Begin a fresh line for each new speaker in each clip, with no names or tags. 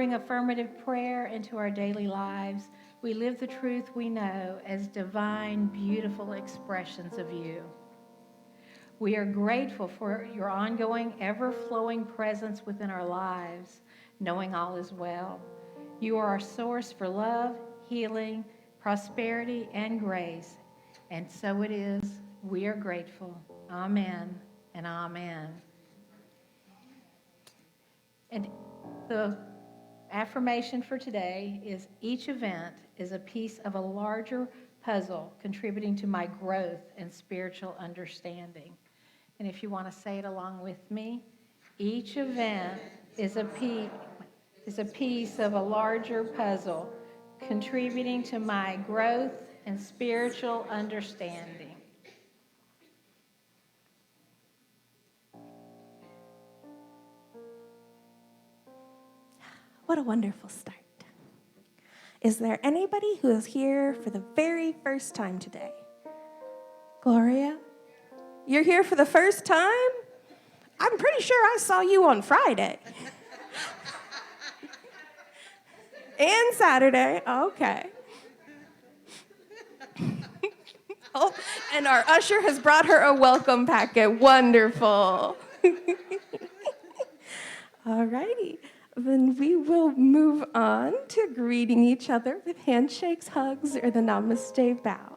bring affirmative prayer into our daily lives. We live the truth we know as divine, beautiful expressions of you. We are grateful for your ongoing, ever-flowing presence within our lives, knowing all is well. You are our source for love, healing, prosperity, and grace. And so it is. We are grateful. Amen and amen. And the affirmation for today is each event is a piece of a larger puzzle contributing to my growth and spiritual understanding. And if you want to say it along with me, each event is a piece of a larger puzzle contributing to my growth and spiritual understanding.
What a wonderful start. Is there anybody who is here for the very first time today? Gloria, you're here for the first time? I'm pretty sure I saw you on Friday. And Saturday, okay. Oh, and our usher has brought her a welcome packet. Wonderful. All righty. Then we will move on to greeting each other with handshakes, hugs, or the namaste bow.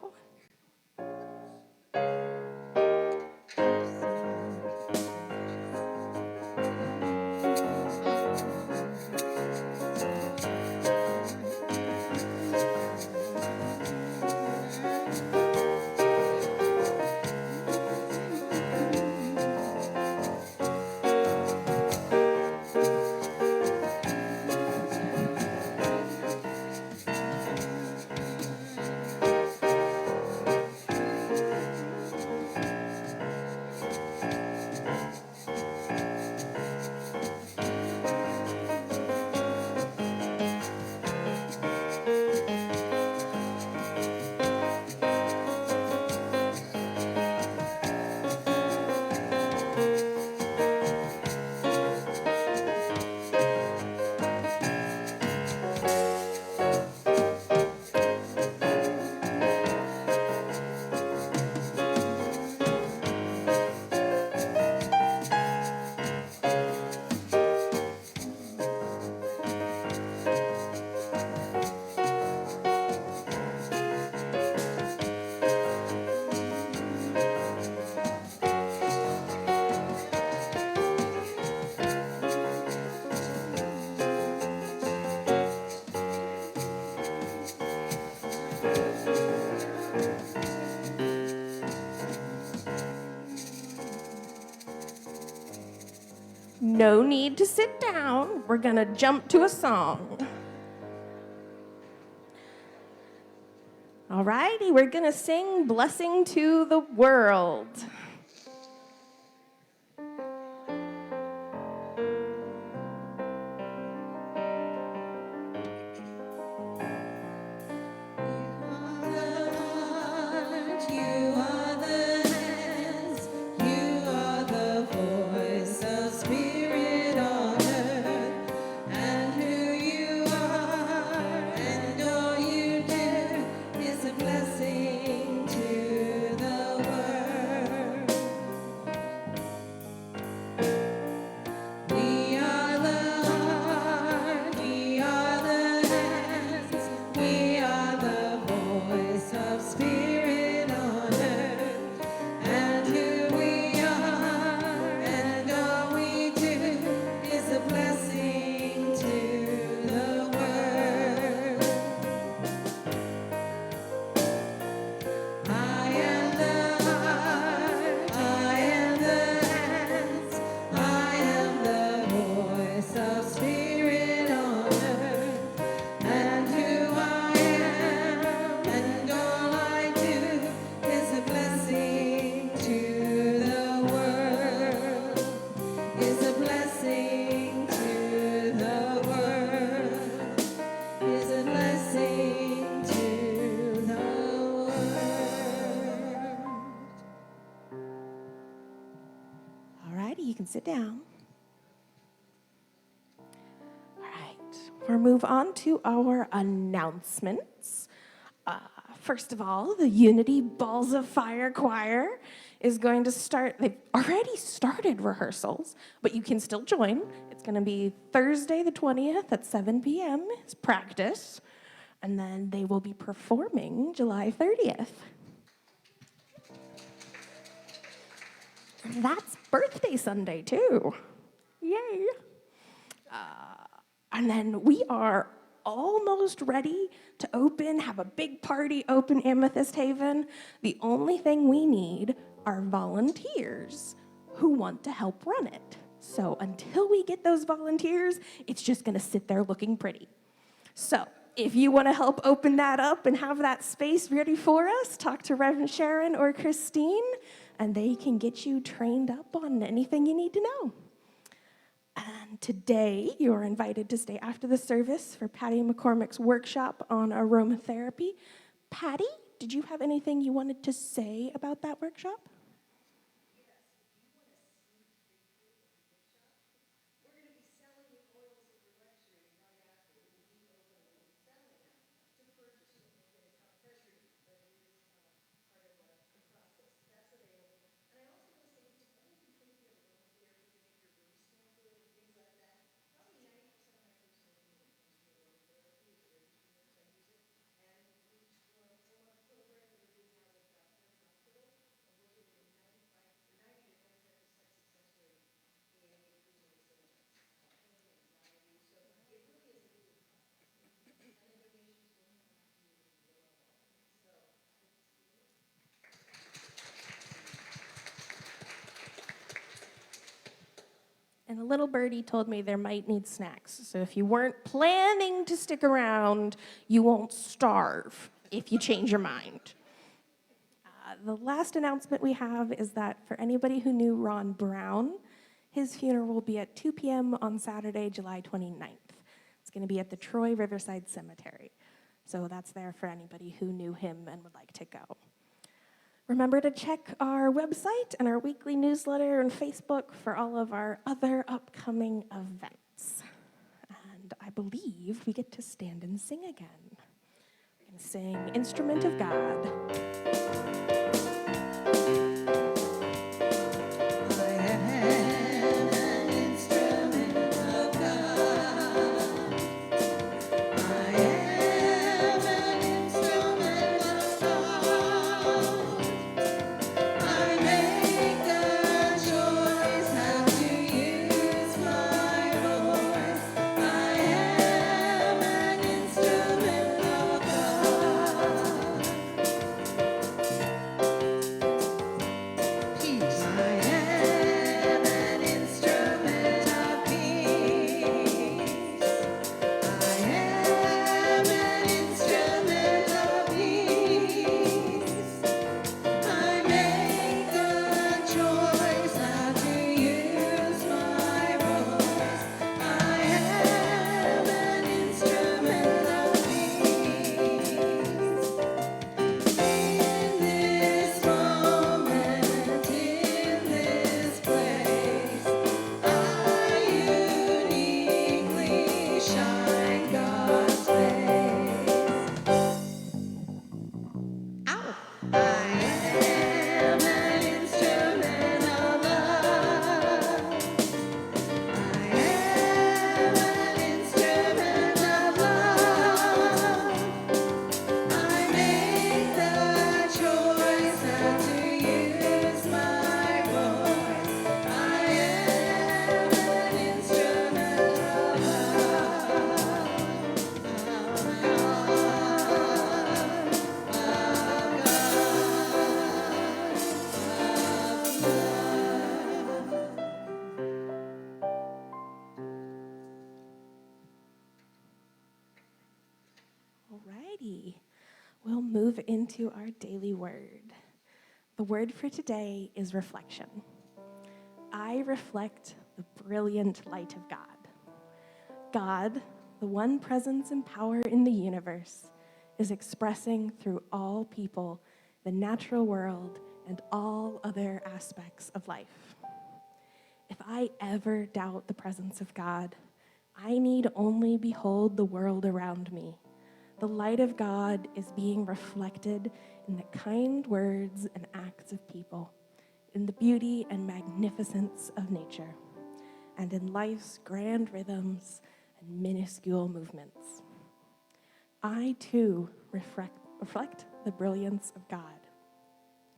No need to sit down. We're going to jump to a song. All righty, we're going to sing Blessing to the World. Sit down. All right. We'll move on to our announcements. First of all, the Unity Balls of Fire Choir is going to start. They've already started rehearsals, but you can still join. It's going to be Thursday the 20th at 7 p.m. is practice, and then they will be performing July 30th. And that's birthday Sunday, too. Yay! And then we are almost ready to have a big party open Amethyst Haven. The only thing we need are volunteers who want to help run it. So until we get those volunteers, it's just going to sit there looking pretty. So if you want to help open that up and have that space ready for us, talk to Reverend Sharon or Christine, and they can get you trained up on anything you need to know. And today, you are invited to stay after the service for Patty McCormick's workshop on aromatherapy. Patty, did you have anything you wanted to say about that workshop? And a little birdie told me there might need snacks. So if you weren't planning to stick around, you won't starve if you change your mind. The last announcement we have is that for anybody who knew Ron Brown, his funeral will be at 2 p.m. on Saturday, July 29th. It's going to be at the Troy Riverside Cemetery. So that's there for anybody who knew him and would like to go. Remember to check our website and our weekly newsletter and Facebook for all of our other upcoming events. And I believe we get to stand and sing again. We're going to sing Instrument of God. Alrighty, we'll move into our daily word. The word for today is reflection. I reflect the brilliant light of God. God, the one presence and power in the universe, is expressing through all people, the natural world, and all other aspects of life. If I ever doubt the presence of God, I need only behold the world around me. The light of God is being reflected in the kind words and acts of people, in the beauty and magnificence of nature, and in life's grand rhythms and minuscule movements. I too reflect the brilliance of God.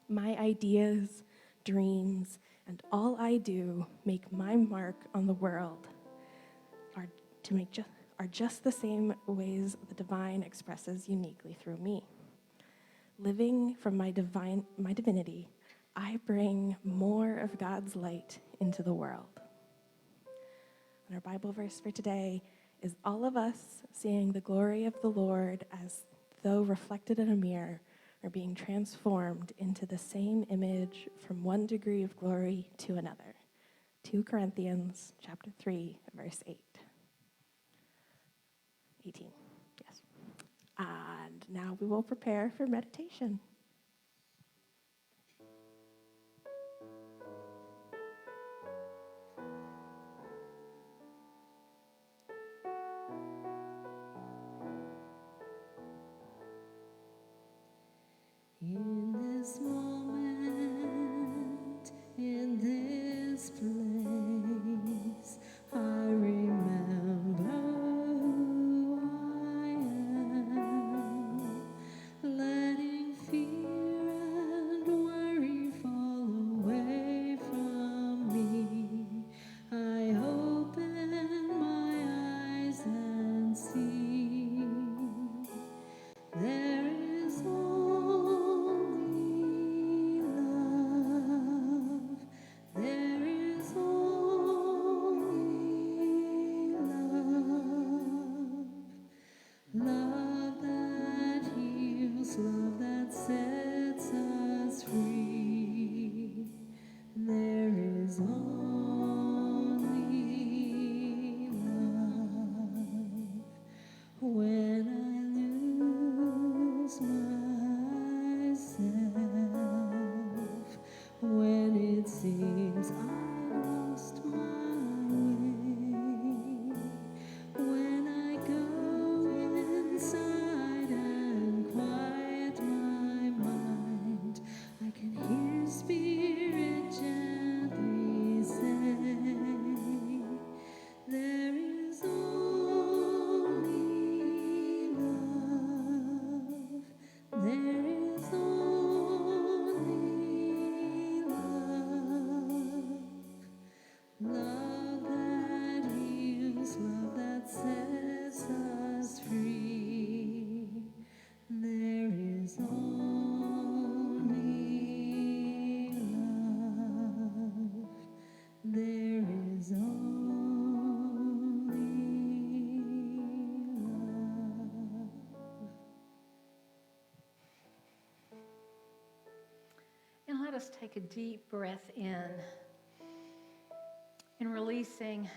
My ideas, dreams, and all I do make my mark on the world are just the same ways the divine expresses uniquely through me. Living from my divinity, I bring more of God's light into the world. And our Bible verse for today is all of us seeing the glory of the Lord as though reflected in a mirror are being transformed into the same image from one degree of glory to another. 2 Corinthians chapter 3, verse 18. Yes. And now we will prepare for meditation.
In this moment, in this place, I remember who I am, letting fear and worry fall away from me. I open my eyes and see there is only love. There is only love. Love that heals, love that sets us free. There is only love. When I lose myself, when it seems I lost my way, when I go inside and quiet my mind, I can hear Spirit gently say, there is only love. There is only love. Love that heals, love that sets us free. There is only love. There is only love.
And let us take a deep breath in and releasing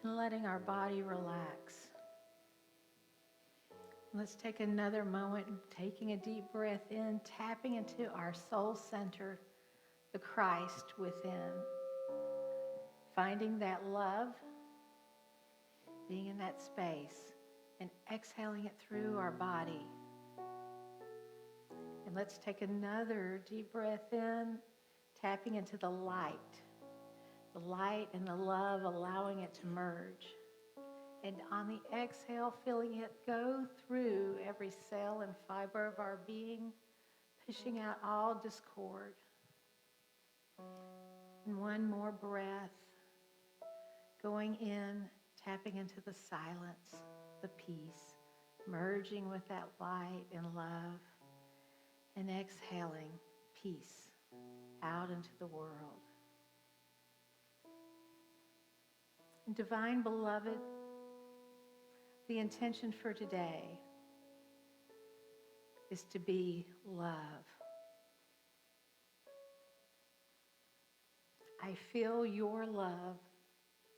and letting our body relax. Let's take another moment, taking a deep breath in, tapping into our soul center, the Christ within. Finding that love, being in that space, and exhaling it through our body. And let's take another deep breath in, tapping into the light and the love, allowing it to merge. And on the exhale, feeling it go through every cell and fiber of our being, pushing out all discord. And one more breath, going in, tapping into the silence, the peace, merging with that light and love, and exhaling peace out into the world. And divine beloved, the intention for today is to be love. I feel your love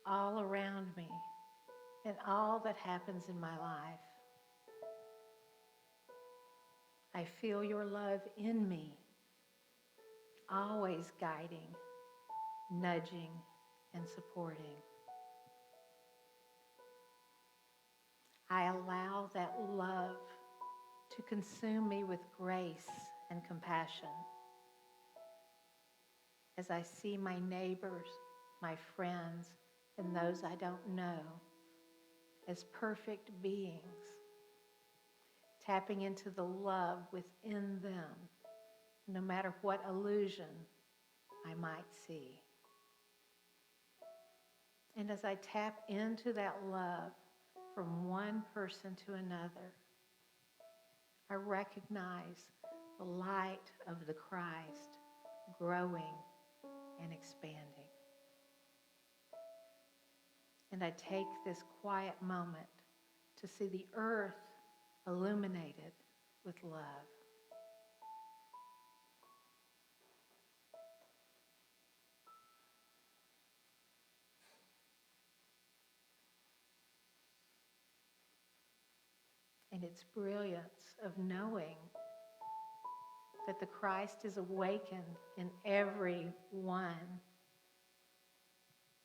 all around me and all that happens in my life. I feel your love in me, always guiding, nudging, and supporting. I allow that love to consume me with grace and compassion as I see my neighbors, my friends, and those I don't know as perfect beings, tapping into the love within them, no matter what illusion I might see. And as I tap into that love from one person to another, I recognize the light of the Christ growing and expanding. And I take this quiet moment to see the earth illuminated with love. And its brilliance of knowing that the Christ is awakened in every one,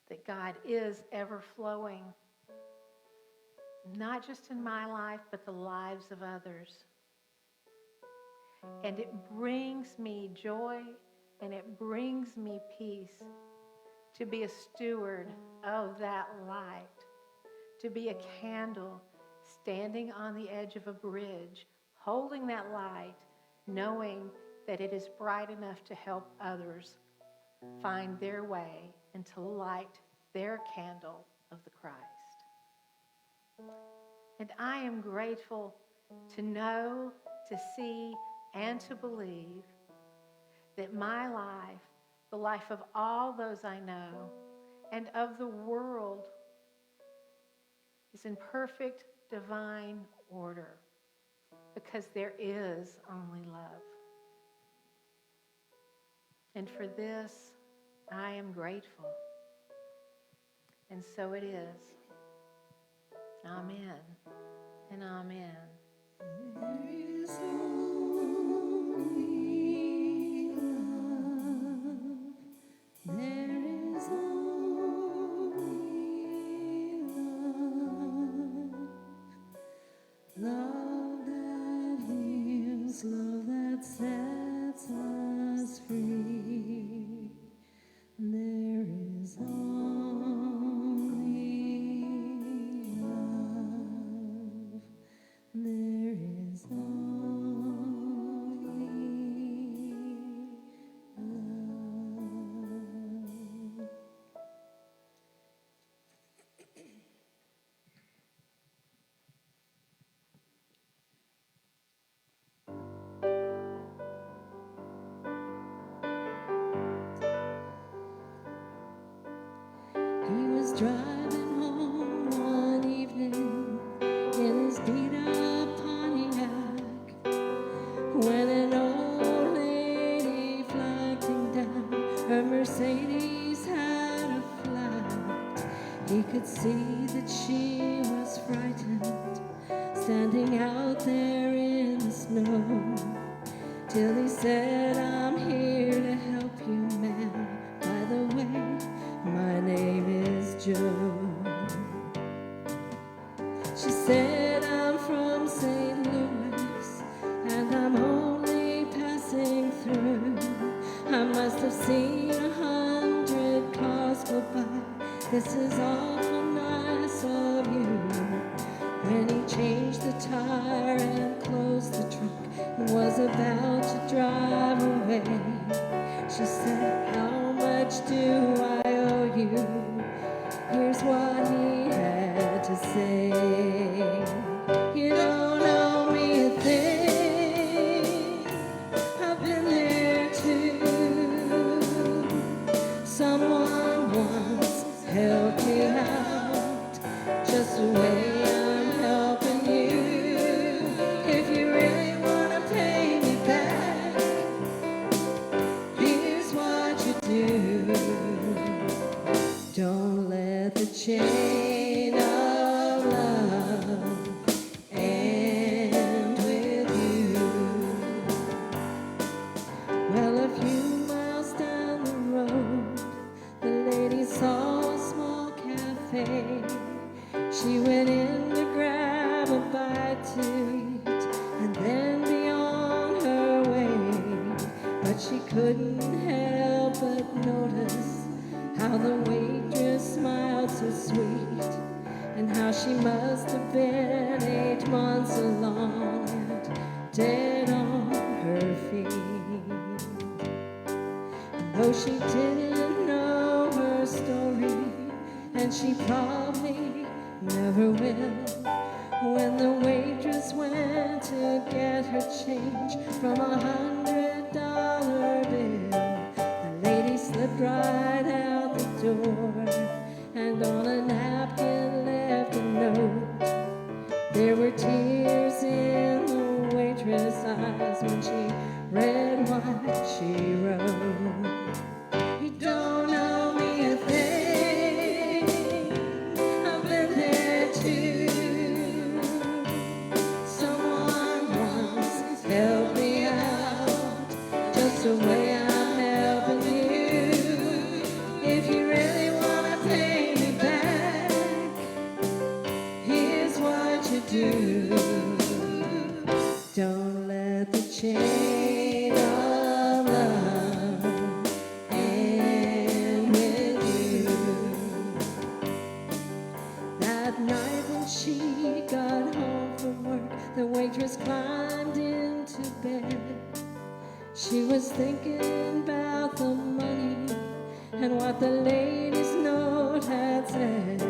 that God is ever flowing, not just in my life, but the lives of others. And it brings me joy and it brings me peace to be a steward of that light, to be a candle standing on the edge of a bridge, holding that light, knowing that it is bright enough to help others find their way and to light their candle of the Christ. And I am grateful to know, to see, and to believe that my life, the life of all those I know, and of the world, is in perfect divine order because there is only love. And for this, I am grateful. And so it is. Amen and amen.
There is only love. There is only love. Love that heals, love that sets us free. There is only love. There is only love. He was driving home one evening in his beat-up Pontiac when an old lady flagged him down. Her Mercedes had a flat. He could see that she was frightened, standing out there in the snow, till he said, "I'm here to help you, ma'am. By the way, my name is Joe." She said, "I'm from St. Louis, and I'm only passing through. I must have seen 100 cars go by. This is awful nice of you." When he changed the tire and closed the trunk and was about to drive away, she said, "How much do I owe you?" Here's what he had to say. "You don't owe me a thing. I've been there too. Someone once helped me out, just the way I'm helping you. If you really want to pay me back, here's what you do. Don't let the chain of love couldn't help but notice how the waitress smiled so sweet, and how she must have been 8 months along and dead on her feet. And though she didn't know her story, and she probably never will, when the waitress went to get her change from $100 bill, the lady slipped right out the door, and on a napkin left a note. There were tears in the waitress' eyes when she read what she wrote. You don't know me a thing, I've been there too. Someone once helped me out, just the way I'm helping you. If you really want to pay me back, here's what you do. Don't let the chain of love end with you. That night when she got home from work, the waitress climbed into bed. She was thinking about the money and what the lady's note had said.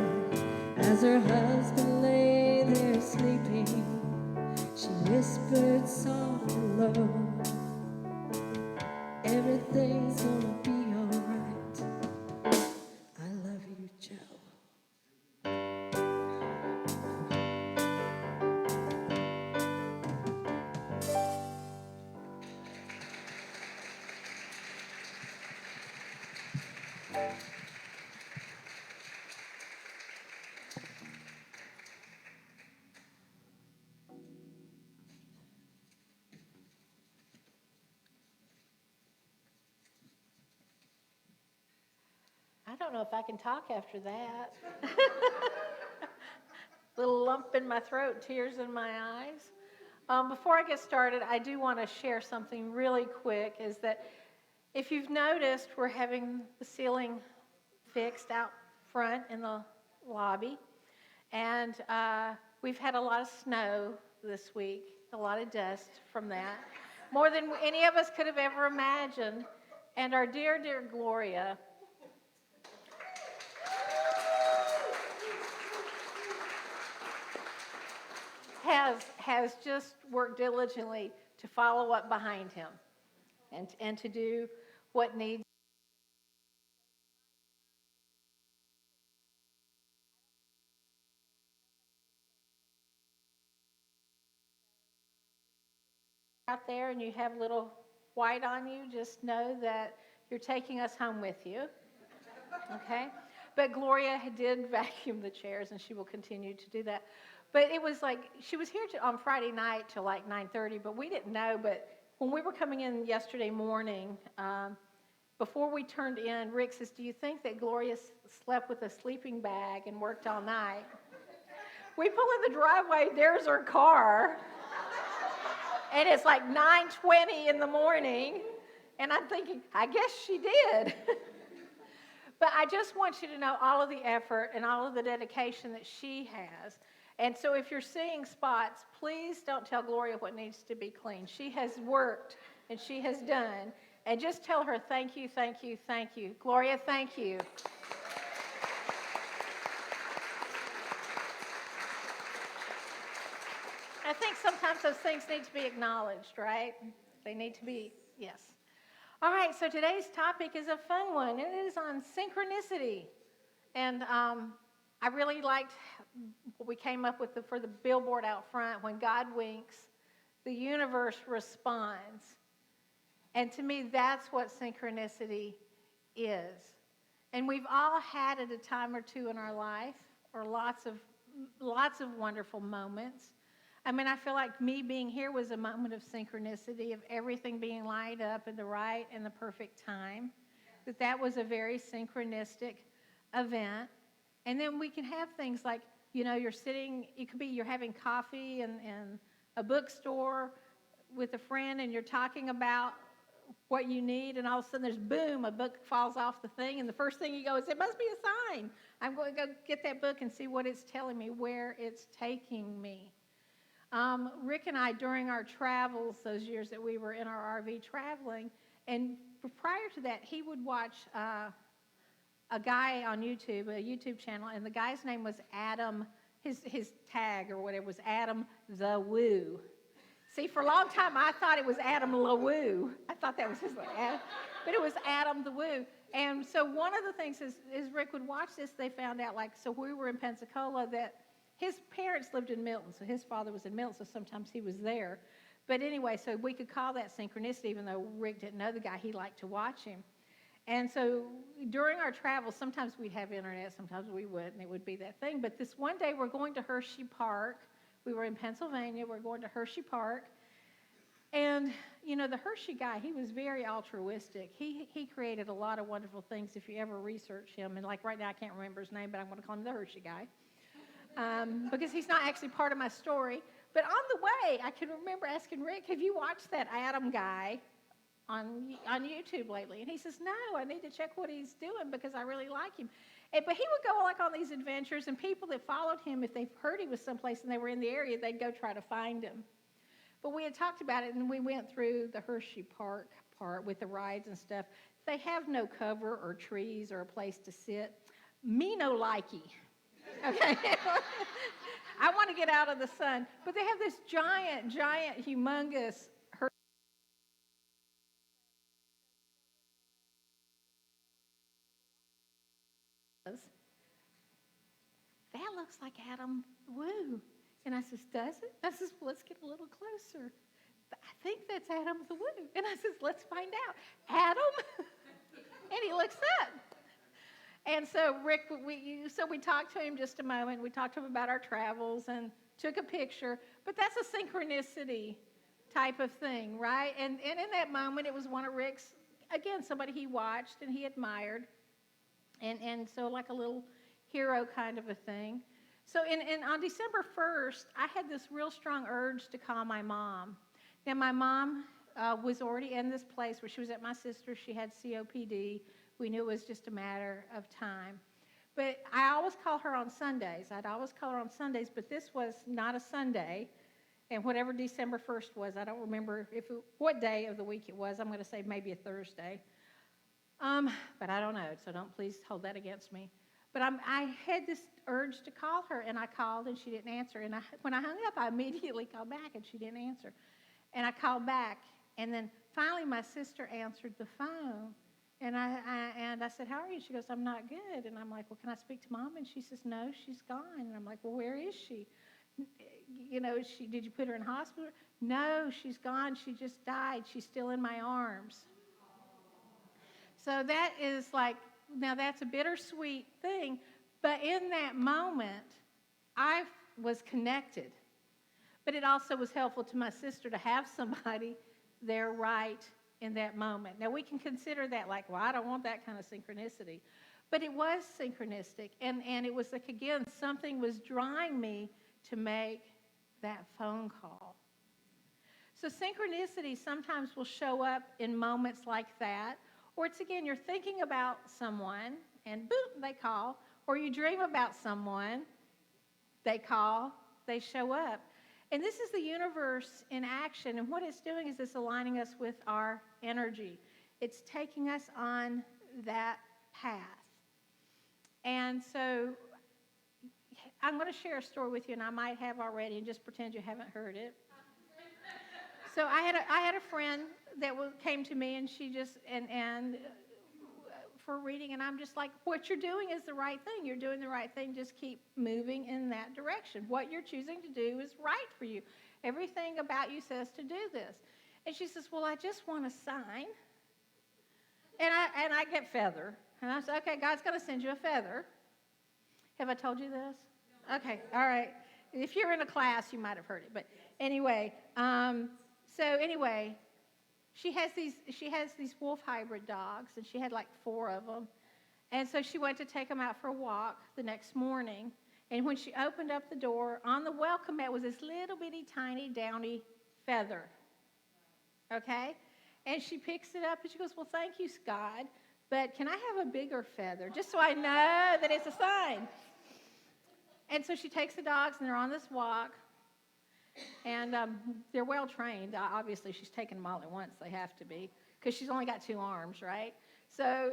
As her husband lay there sleeping, she whispered soft and low, everything's gonna be alright. I love you, Joe.
I don't know if I can talk after that. Little lump in my throat, tears in my eyes. Before I get started, I do want to share something really quick, is that if you've noticed, we're having the ceiling fixed out front in the lobby. And we've had a lot of snow this week, a lot of dust from that, more than any of us could have ever imagined. And our dear, dear Gloria has just worked diligently to follow up behind him and to do what needs. Out there and you have little white on you, just know that you're taking us home with you, okay? But Gloria did vacuum the chairs, and she will continue to do that. But it was like, she was here on Friday night till like 9:30, but we didn't know. But when we were coming in yesterday morning, before we turned in, Rick says, do you think that Gloria slept with a sleeping bag and worked all night? We pull in the driveway, there's her car. And it's like 9:20 in the morning, and I'm thinking, I guess she did. But I just want you to know all of the effort and all of the dedication that she has. And so if you're seeing spots, please don't tell Gloria what needs to be cleaned. She has worked, and she has done. And just tell her, thank you, thank you, thank you. Gloria, thank you. I think sometimes those things need to be acknowledged, right? They need to be, yes. All right, so today's topic is a fun one. It is on synchronicity. And I really liked what we came up with for the billboard out front. When God winks, the universe responds. And to me, that's what synchronicity is. And we've all had it a time or two in our life, or lots of wonderful moments. I mean, I feel like me being here was a moment of synchronicity, of everything being lined up at the right and the perfect time. That was a very synchronistic event. And then we can have things like, you're sitting, you're having coffee in a bookstore with a friend, and you're talking about what you need, and all of a sudden there's boom, a book falls off the thing, and the first thing you go is, it must be a sign. I'm going to go get that book and see what it's telling me, where it's taking me. Rick and I, during our travels, those years that we were in our RV traveling, and prior to that, he would watch a guy on YouTube, a YouTube channel, and the guy's name was Adam, his tag or whatever was Adam the Woo. See, for a long time, I thought it was Adam LaWoo. I thought that was his name, but it was Adam the Woo. And so one of the things is Rick would watch this, they found out, like, so we were in Pensacola, that his parents lived in Milton, so his father was in Milton, so sometimes he was there. But anyway, so we could call that synchronicity, even though Rick didn't know the guy, he liked to watch him. And so during our travels, sometimes we'd have internet, sometimes we wouldn't, and it would be that thing. But this one day, we're going to Hershey Park. We were in Pennsylvania. We're going to Hershey Park. And, you know, the Hershey guy, he was very altruistic. He created a lot of wonderful things if you ever research him. And, like, right now, I can't remember his name, but I'm going to call him the Hershey guy because he's not actually part of my story. But on the way, I can remember asking Rick, have you watched that Adam guy on YouTube lately? And he says, no, I need to check what he's doing because I really like him. But he would go like on these adventures, and people that followed him, if they heard he was someplace and they were in the area, they'd go try to find him. But we had talked about it, and we went through the Hershey Park part with the rides and stuff. They have no cover or trees or a place to sit. Me no likey. Okay? I want to get out of the sun. But they have this giant, humongous that looks like Adam Woo. And I says, does it? I says, well, let's get a little closer. I think that's Adam the Woo. And I says, let's find out. Adam? And he looks up. And so Rick, we talked to him just a moment. We talked to him about our travels and took a picture. But that's a synchronicity type of thing, right? And in that moment, it was one of Rick's, again, somebody he watched and he admired. And so like a little hero kind of a thing. So on December 1st, I had this real strong urge to call my mom. Now, my mom was already in this place where she was at my sister's. She had COPD. We knew it was just a matter of time. But I always call her on Sundays. I'd always call her on Sundays, but this was not a Sunday. And whatever December 1st was, I don't remember what day of the week it was. I'm going to say maybe a Thursday. But I don't know, so don't please hold that against me. But I had this urge to call her, and I called, and she didn't answer. And when I hung up, I immediately called back, and she didn't answer. And I called back, and then finally my sister answered the phone. And I said, how are you? She goes, I'm not good. And I'm like, well, can I speak to Mom? And she says, no, she's gone. And I'm like, well, where is she? You know, did you put her in hospital? No, she's gone. She just died. She's still in my arms. So that is like, now that's a bittersweet thing. But in that moment, I was connected. But it also was helpful to my sister to have somebody there right in that moment. Now, we can consider that like, well, I don't want that kind of synchronicity. But it was synchronistic. And it was like, again, something was drawing me to make that phone call. So synchronicity sometimes will show up in moments like that. Or it's, again, you're thinking about someone, and boom, they call. Or you dream about someone, they call, they show up. And this is the universe in action. And what it's doing is it's aligning us with our energy. It's taking us on that path. And so I'm going to share a story with you, and I might have already, and just pretend you haven't heard it. So I had a friend that came to me, and she just, and for reading, and I'm just like, what you're doing is the right thing. You're doing the right thing. Just keep moving in that direction. What you're choosing to do is right for you. Everything about you says to do this. And she says, well, I just want a sign. And I get feather. And I said, okay, God's going to send you a feather. Have I told you this? Okay, all right. If you're in a class, you might have heard it. But anyway, she has these wolf hybrid dogs, and she had like 4 of them. And so she went to take them out for a walk the next morning. And when she opened up the door, on the welcome mat was this little bitty tiny downy feather. Okay? And she picks it up and she goes, well, thank you, God, but can I have a bigger feather just so I know that it's a sign? And so she takes the dogs and they're on this walk. And they're well trained. Obviously, she's taking them all at once. They have to be because she's only got 2 arms, right? So,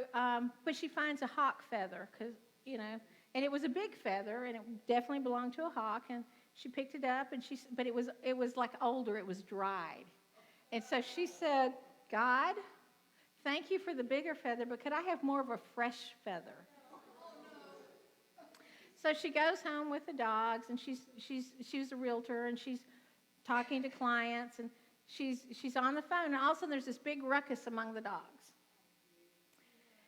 but she finds a hawk feather because, and it was a big feather and it definitely belonged to a hawk. And she picked it up and but it was like older. It was dried. And so she said, God, thank you for the bigger feather, but could I have more of a fresh feather? So she goes home with the dogs, and she's a realtor, and she's talking to clients, and she's on the phone, and all of a sudden there's this big ruckus among the dogs.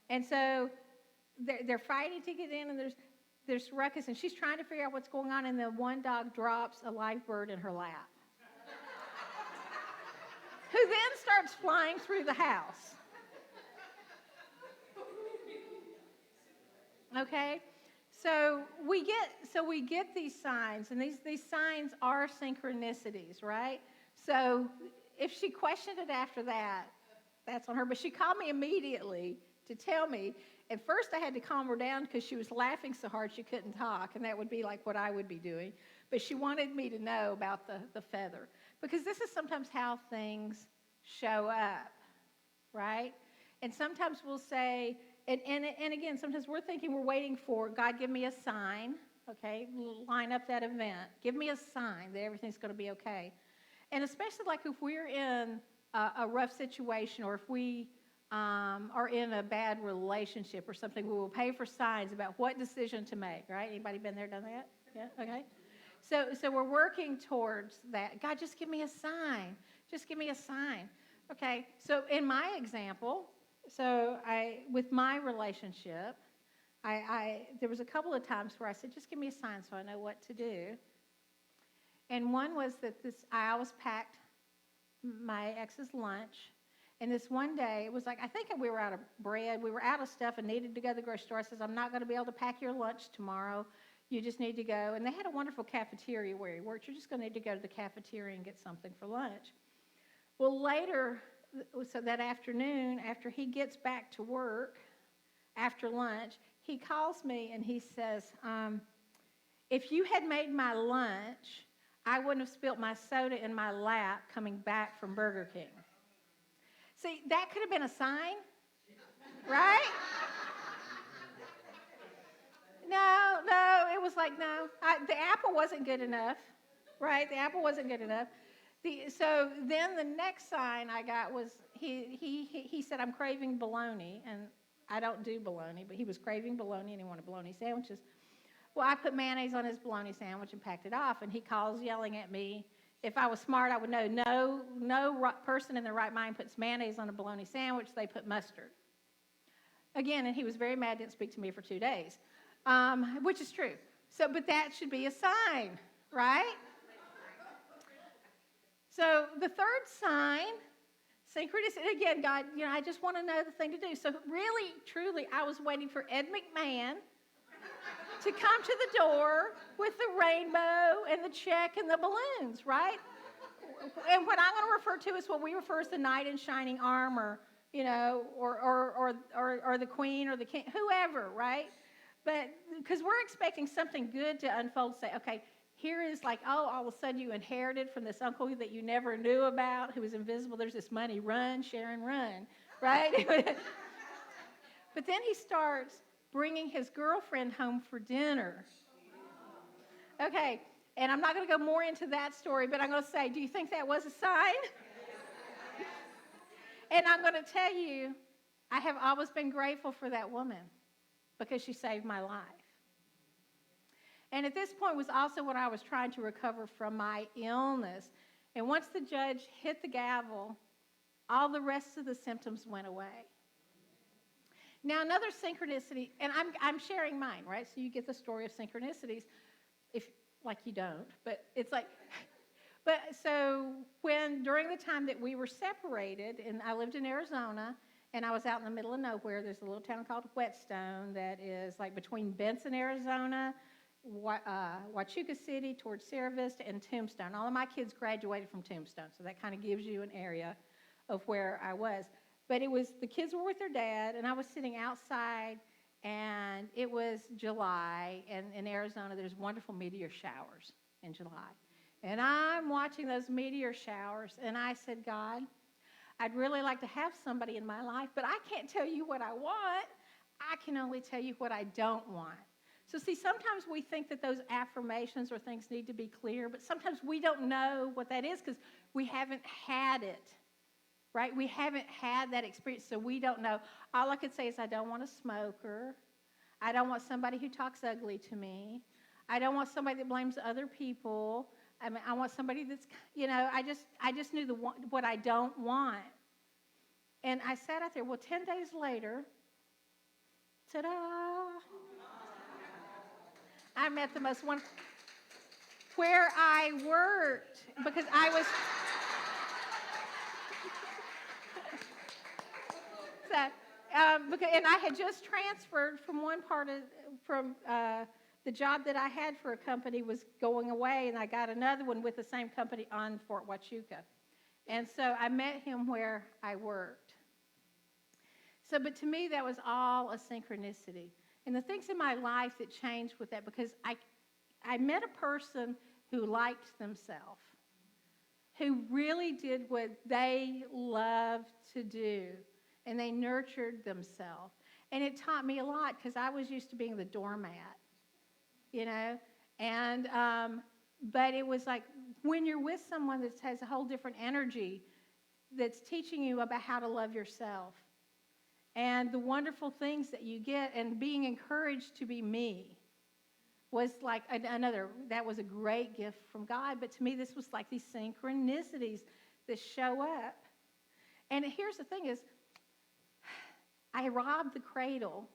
And so they're fighting to get in, and there's ruckus, and she's trying to figure out what's going on, and then one dog drops a live bird in her lap, who then starts flying through the house. Okay? So we get these signs, and these signs are synchronicities, right? So if she questioned it after that, that's on her. But she called me immediately to tell me. At first, I had to calm her down because she was laughing so hard she couldn't talk, and that would be like what I would be doing. But she wanted me to know about the feather, because this is sometimes how things show up, right? And sometimes we'll say, and again, sometimes we're thinking we're waiting for, God, give me a sign, okay? Line up that event. Give me a sign that everything's going to be okay. And especially like if we're in a rough situation, or if we are in a bad relationship or something, we will pay for signs about what decision to make, right? Anybody been there, done that? Yeah, okay. So we're working towards that. God, just give me a sign. Just give me a sign. Okay, so in my example, with my relationship, there was a couple of times where I said, just give me a sign so I know what to do. And one was that I always packed my ex's lunch. And this one day, it was like, I think we were out of bread. We were out of stuff and needed to go to the grocery store. I says, I'm not going to be able to pack your lunch tomorrow. You just need to go. And they had a wonderful cafeteria where he worked. You're just going to need to go to the cafeteria and get something for lunch. Well, later, so that afternoon, after he gets back to work, after lunch, he calls me and he says, if you had made my lunch, I wouldn't have spilt my soda in my lap coming back from Burger King. See, that could have been a sign, right? No, it was like, no. The apple wasn't good enough, right? The apple wasn't good enough. So then the next sign I got was he said, I'm craving bologna, and I don't do bologna, but he was craving bologna, and he wanted bologna sandwiches. Well, I put mayonnaise on his bologna sandwich and packed it off, and he calls yelling at me. If I was smart, I would know no person in their right mind puts mayonnaise on a bologna sandwich. They put mustard. Again, and he was very mad, didn't speak to me for 2 days, which is true. So, but that should be a sign, right? So the third sign, synchronicity. Again, God, I just want to know the thing to do. So really, truly, I was waiting for Ed McMahon to come to the door with the rainbow and the check and the balloons, right? And what I'm going to refer to is what we refer as the knight in shining armor, or the queen or the king, whoever, right? But because we're expecting something good to unfold, say, okay, here is like, all of a sudden you inherited from this uncle that you never knew about, who was invisible. There's this money. Run, Sharon, run, right? But then he starts bringing his girlfriend home for dinner. Okay, and I'm not going to go more into that story, but I'm going to say, do you think that was a sign? And I'm going to tell you, I have always been grateful for that woman because she saved my life. And at this point was also when I was trying to recover from my illness. And once the judge hit the gavel, all the rest of the symptoms went away. Now, another synchronicity, and I'm sharing mine, right? So you get the story of synchronicities, if like you don't, but it's like, but so during the time that we were separated, and I lived in Arizona, and I was out in the middle of nowhere, there's a little town called Whetstone that is like between Benson, Arizona, Huachuca City towards Sierra Vista, and Tombstone. All of my kids graduated from Tombstone, so that kind of gives you an area of where I was. But the kids were with their dad, and I was sitting outside, and it was July, and in Arizona, there's wonderful meteor showers in July. And I'm watching those meteor showers, and I said, God, I'd really like to have somebody in my life, but I can't tell you what I want. I can only tell you what I don't want. So see, sometimes we think that those affirmations or things need to be clear, but sometimes we don't know what that is because we haven't had it, right? We haven't had that experience, so we don't know. All I could say is I don't want a smoker. I don't want somebody who talks ugly to me. I don't want somebody that blames other people. I mean, I want somebody that's, I just knew what I don't want. And I sat out there. Well, 10 days later, ta-da, I met the most wonderful, where I worked, because I was, and I had just transferred from one part of, the job that I had for a company was going away, and I got another one with the same company on Fort Huachuca. And so I met him where I worked. So, but to me, that was all a synchronicity. And the things in my life that changed with that, because I met a person who liked themselves, who really did what they loved to do, and they nurtured themselves. And it taught me a lot, because I was used to being the doormat, and but it was like when you're with someone that has a whole different energy that's teaching you about how to love yourself and the wonderful things that you get, and being encouraged to be me was like that was a great gift from God. But to me, this was like these synchronicities that show up. And here's the thing is, I robbed the cradle.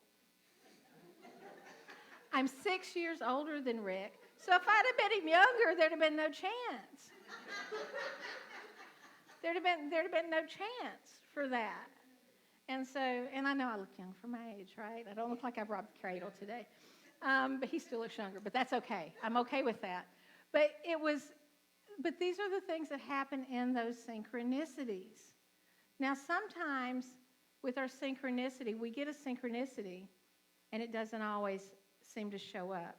I'm 6 years older than Rick, so if I'd have been him younger, there'd have been no chance. There'd have been no chance for that. And so, and I know I look young for my age, right? I don't look like I've robbed the cradle today. But he still looks younger, but that's okay. I'm okay with that. But these are the things that happen in those synchronicities. Now, sometimes with our synchronicity, we get a synchronicity, and it doesn't always seem to show up.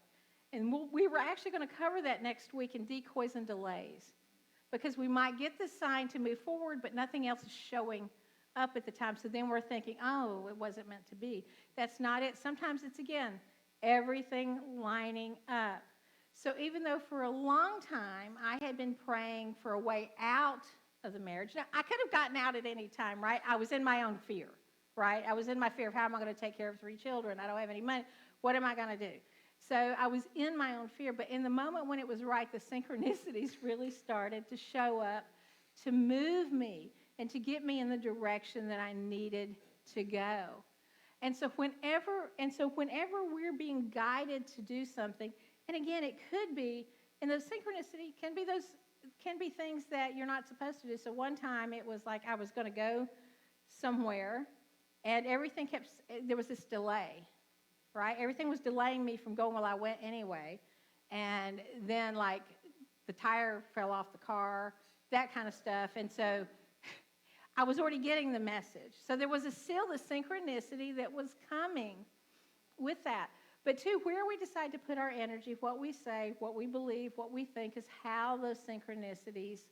And we were actually going to cover that next week in decoys and delays, because we might get the sign to move forward, but nothing else is showing up at the time. So then we're thinking, oh, it wasn't meant to be. That's not it. Sometimes it's, again, everything lining up. So even though for a long time I had been praying for a way out of the marriage, now I could have gotten out at any time, right? I was in my own fear, right? I was in my fear of how am I going to take care of 3 children? I don't have any money. What am I going to do? So I was in my own fear, but in the moment when it was right, the synchronicities really started to show up to move me and to get me in the direction that I needed to go. And so whenever we're being guided to do something, and again, it could be, and those synchronicity can be things that you're not supposed to do. So one time it was like I was going to go somewhere, and there was this delay, right? Everything was delaying me from going. Well, I went anyway, and then like the tire fell off the car, that kind of stuff, and so I was already getting the message. So there was still the synchronicity that was coming with that. But two, where we decide to put our energy, what we say, what we believe, what we think is how those synchronicities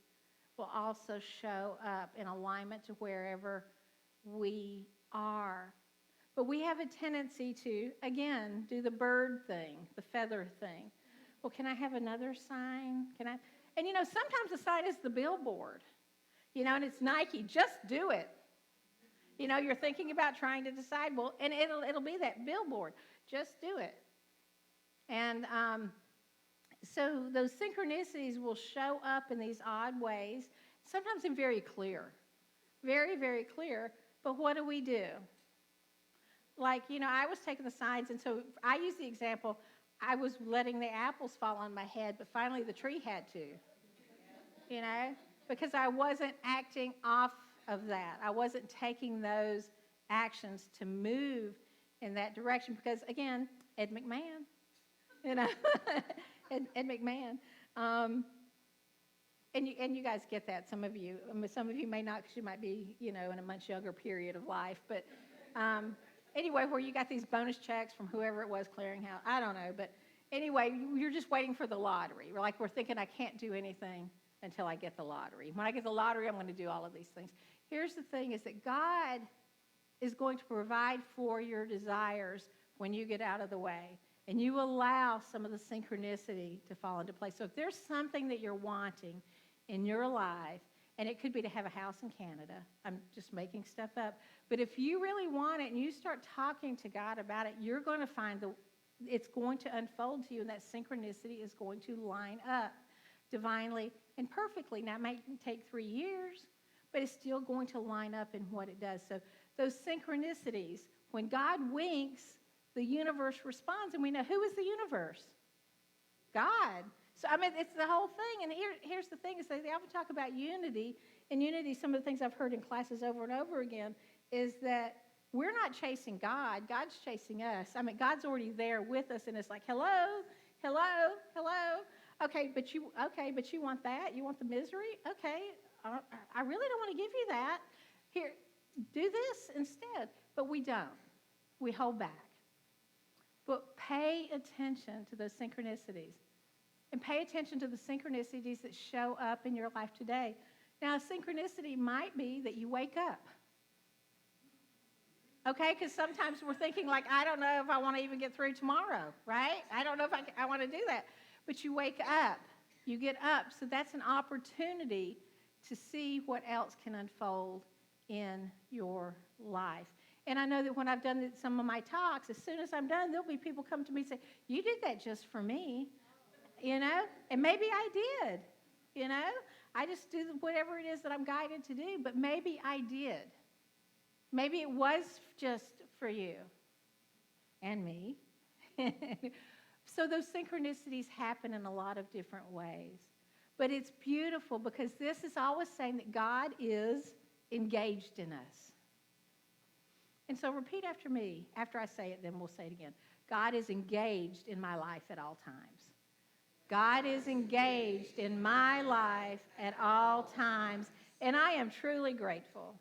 will also show up in alignment to wherever we are. But we have a tendency to, again, do the bird thing, the feather thing. Well, can I have another sign? And sometimes the sign is the billboard. And it's Nike, just do it. You're thinking about trying to decide, well, and it'll be that billboard, just do it. And so those synchronicities will show up in these odd ways, sometimes in very clear, very, very clear, but what do? Like, I was taking the signs, and so I use the example, I was letting the apples fall on my head, but finally the tree had to, because I wasn't acting off of that. I wasn't taking those actions to move in that direction because, again, Ed McMahon, Ed McMahon. And you guys get that, some of you. Some of you may not, because you might be, in a much younger period of life. But anyway, where you got these bonus checks from whoever it was, clearinghouse, I don't know. But anyway, you're just waiting for the lottery. We're thinking, I can't do anything until I get the lottery. When I get the lottery, I'm going to do all of these things. Here's the thing, is that God is going to provide for your desires when you get out of the way. And you allow some of the synchronicity to fall into place. So if there's something that you're wanting in your life, and it could be to have a house in Canada, I'm just making stuff up, but if you really want it and you start talking to God about it, you're going to find it's going to unfold to you, and that synchronicity is going to line up divinely and perfectly. Now, it might take 3 years, but it's still going to line up in what it does. So those synchronicities, when God winks, the universe responds, and we know, who is the universe? God. So, it's the whole thing. And here's the thing, is they often talk about unity. And unity, some of the things I've heard in classes over and over again, is that we're not chasing God. God's chasing us. God's already there with us, and it's like, hello, hello, hello. Okay, but you want that? You want the misery? Okay, I really don't want to give you that. Here, do this instead. But we don't. We hold back. But pay attention to those synchronicities. And pay attention to the synchronicities that show up in your life today. Now, a synchronicity might be that you wake up. Okay? Because sometimes we're thinking, like, I don't know if I want to even get through tomorrow, right? I don't know if I want to do that. But you wake up. You get up. So that's an opportunity to see what else can unfold in your life. And I know that when I've done some of my talks, as soon as I'm done, there'll be people come to me and say, you did that just for me, And maybe I did, I just do whatever it is that I'm guided to do, but maybe I did. Maybe it was just for you and me. So those synchronicities happen in a lot of different ways. But it's beautiful, because this is always saying that God is engaged in us. And so repeat after me. After I say it, then we'll say it again. God is engaged in my life at all times. God is engaged in my life at all times, and I am truly grateful.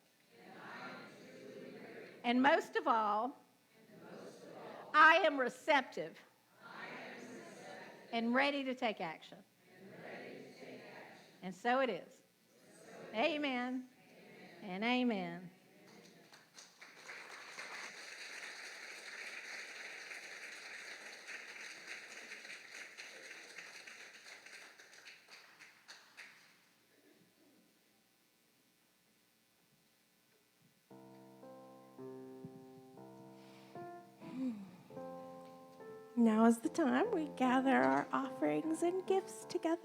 And most of all, I am receptive and ready to take action. And so it is. Amen and amen.
Now is the time we gather our offerings and gifts together,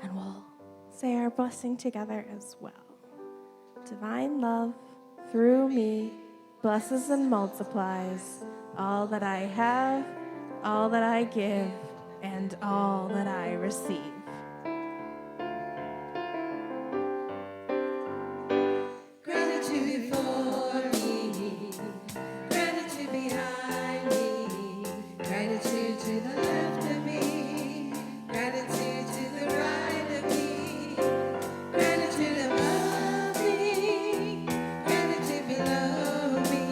and we'll say our blessing together as well. Divine love, through me, blesses and multiplies all that I have, all that I give, and all that I receive.
Gratitude for me, gratitude behind me, gratitude to the left of me, gratitude to the right of me, gratitude above me, gratitude below me,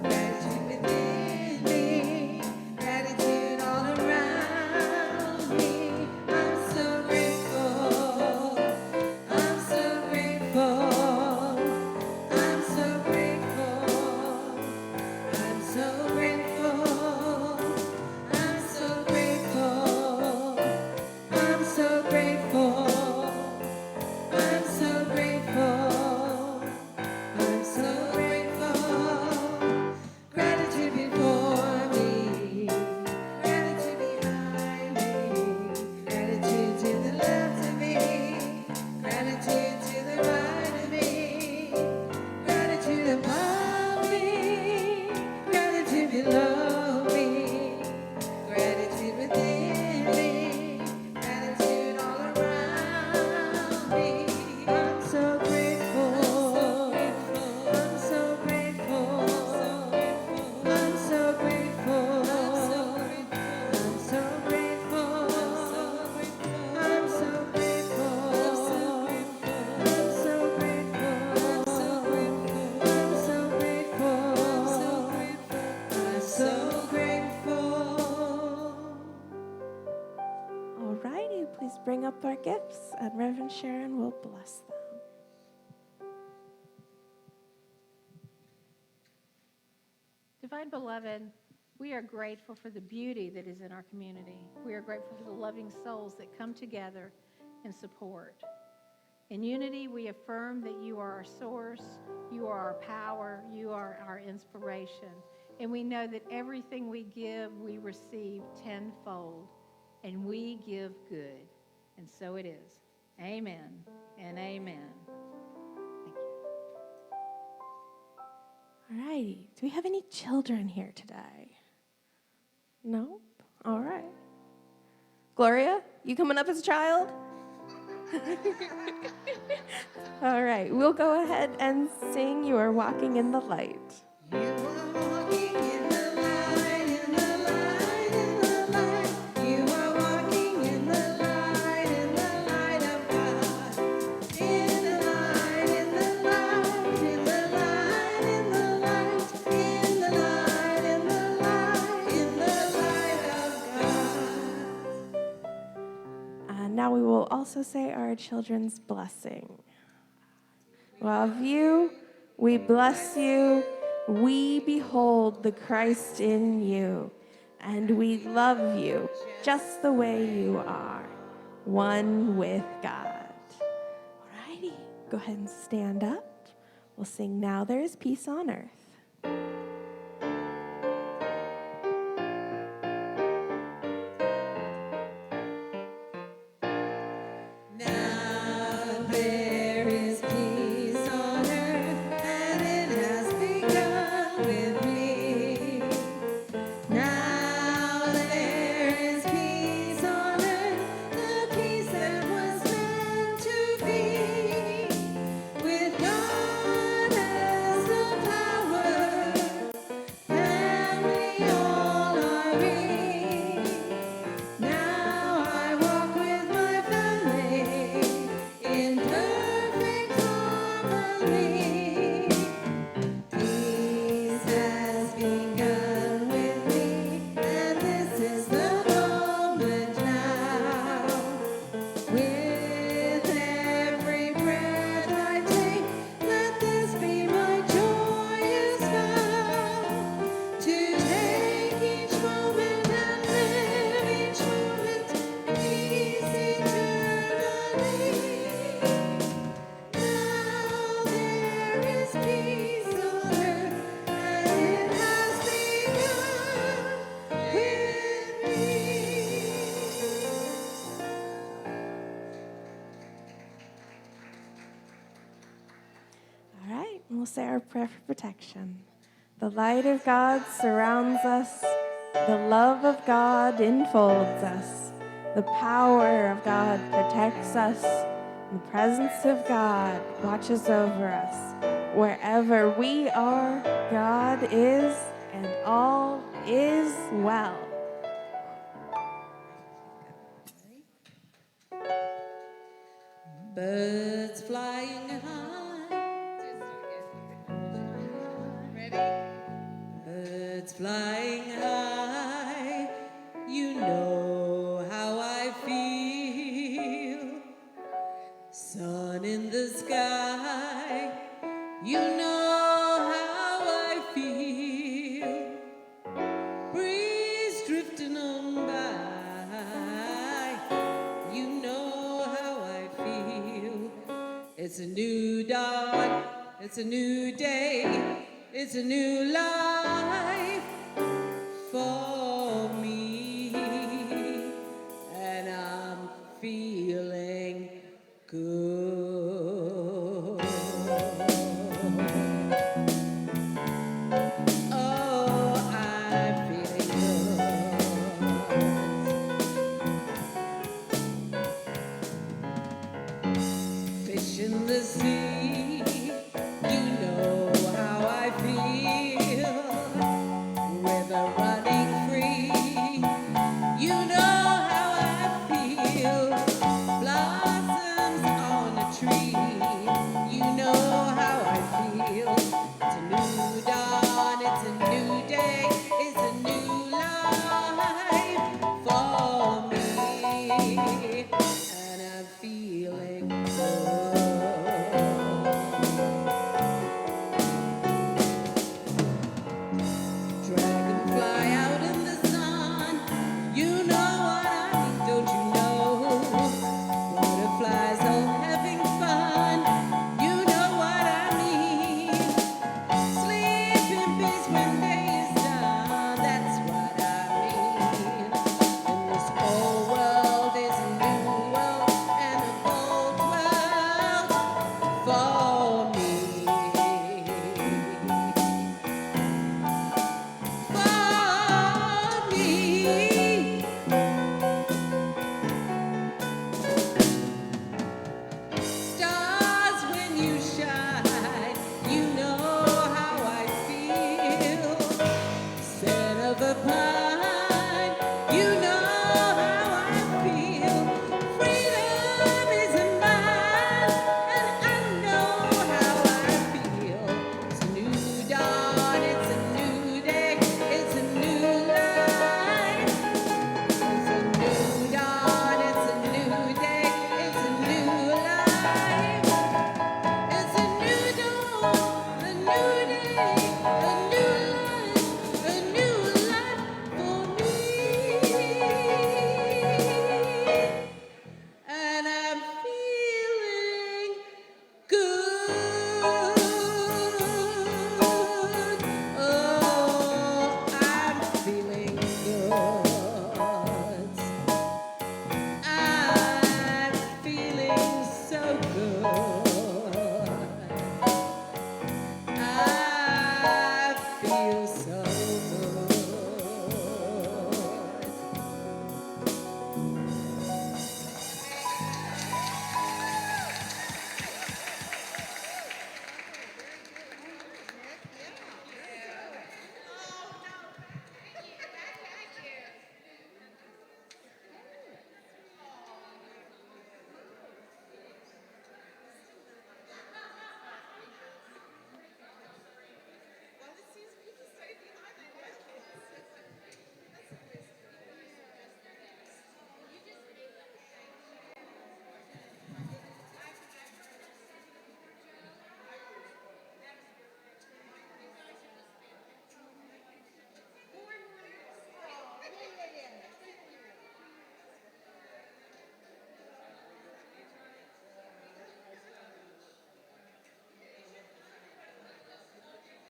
gratitude within me, gratitude all around me.
up our gifts, and Reverend Sharon will bless them.
Divine Beloved, we are grateful for the beauty that is in our community. We are grateful for the loving souls that come together and support. In unity, we affirm that you are our source, you are our power, you are our inspiration. And we know that everything we give, we receive tenfold, and we give good. And so it is. Amen and amen. Thank you.
All righty. Do we have any children here today? No? All right. Gloria, you coming up as a child? All right. We'll go ahead and sing You Are Walking in the Light.
You are walking in the light, in the light, in the light. You are walking in the light of God. In the light, in the light, in the light, in the light, in the light, in the light, in the light of God.
Now we will also say our children's blessing. Love you, we bless you, we behold the Christ in you, and we love you just the way you are, one with God. Alrighty, go ahead and stand up. We'll sing Now There Is Peace on Earth.
Now there is peace on earth, and it has begun with me. Now there is peace on earth, the peace that was meant to be. With God as the power, family all are we. Now I walk with my family in perfect harmony. Peace has begun with me, and this is the moment now. With every breath I take, let this be my joyous vow. To take each moment and live each moment in peace eternally. Now there is peace on earth, and it has begun with me.
All right, and we'll say our prayer for protection. The light of God surrounds us. The love of God enfolds us. The power of God protects us. And the presence of God watches over us. Wherever we are, God is, and all is well.
Birds flying high. Ready? Birds flying high. You know how I feel. Sun in the sky. You know how I feel. Breeze drifting on by. You know how I feel. It's a new dawn, it's a new day, it's a new life for me, and I'm feeling good. Oh, I'm feeling good. Fish in the sea.